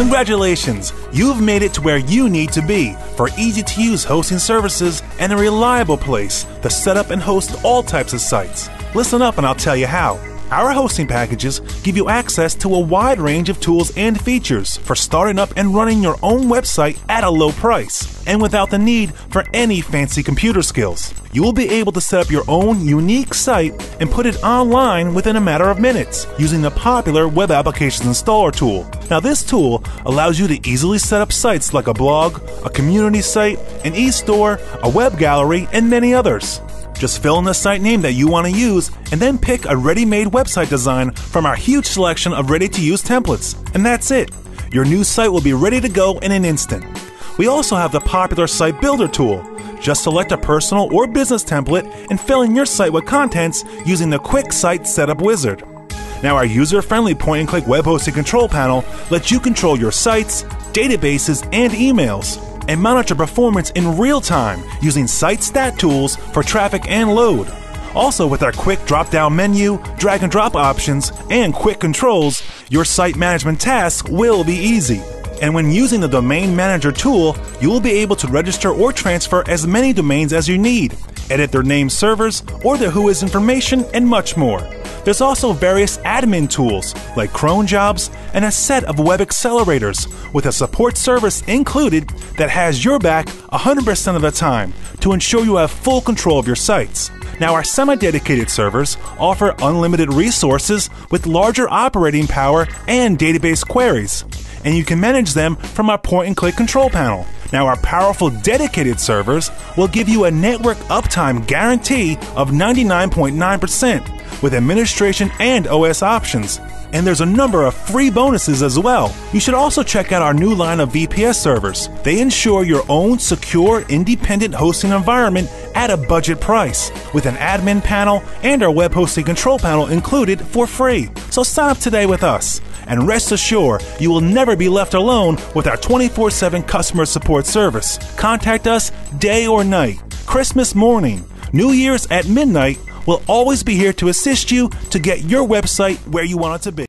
Congratulations! You've made it to where you need to be for easy-to-use hosting services and a reliable place to set up and host all types of sites. Listen up and I'll tell you how. Our hosting packages give you access to a wide range of tools and features for starting up and running your own website at a low price and without the need for any fancy computer skills. You will be able to set up your own unique site and put it online within a matter of minutes using the popular Web Applications Installer tool. Now this tool allows you to easily set up sites like a blog, a community site, an e-store, a web gallery, and many others. Just fill in the site name that you want to use and then pick a ready-made website design from our huge selection of ready-to-use templates. And that's it. Your new site will be ready to go in an instant. We also have the popular Site Builder tool. Just select a personal or business template and fill in your site with contents using the Quick Site Setup Wizard. Now our user-friendly point-and-click web hosting control panel lets you control your sites, databases, and emails, and monitor performance in real time using site stat tools for traffic and load. Also, with our quick drop-down menu, drag and drop options, and quick controls, your site management tasks will be easy. And when using the Domain Manager tool, you will be able to register or transfer as many domains as you need, edit their name servers or their Whois information, and much more. There's also various admin tools like cron jobs and a set of web accelerators with a support service included that has your back 100% of the time to ensure you have full control of your sites. Now our semi-dedicated servers offer unlimited resources with larger operating power and database queries, and you can manage them from our point-and-click control panel. Now our powerful dedicated servers will give you a network uptime guarantee of 99.9% with administration and OS options. And there's a number of free bonuses as well. You should also check out our new line of VPS servers. They ensure your own secure, independent hosting environment at a budget price, with an admin panel and our web hosting control panel included for free. So sign up today with us, and rest assured you will never be left alone with our 24/7 customer support service. Contact us day or night, Christmas morning, New Year's at midnight. We'll always be here to assist you to get your website where you want it to be.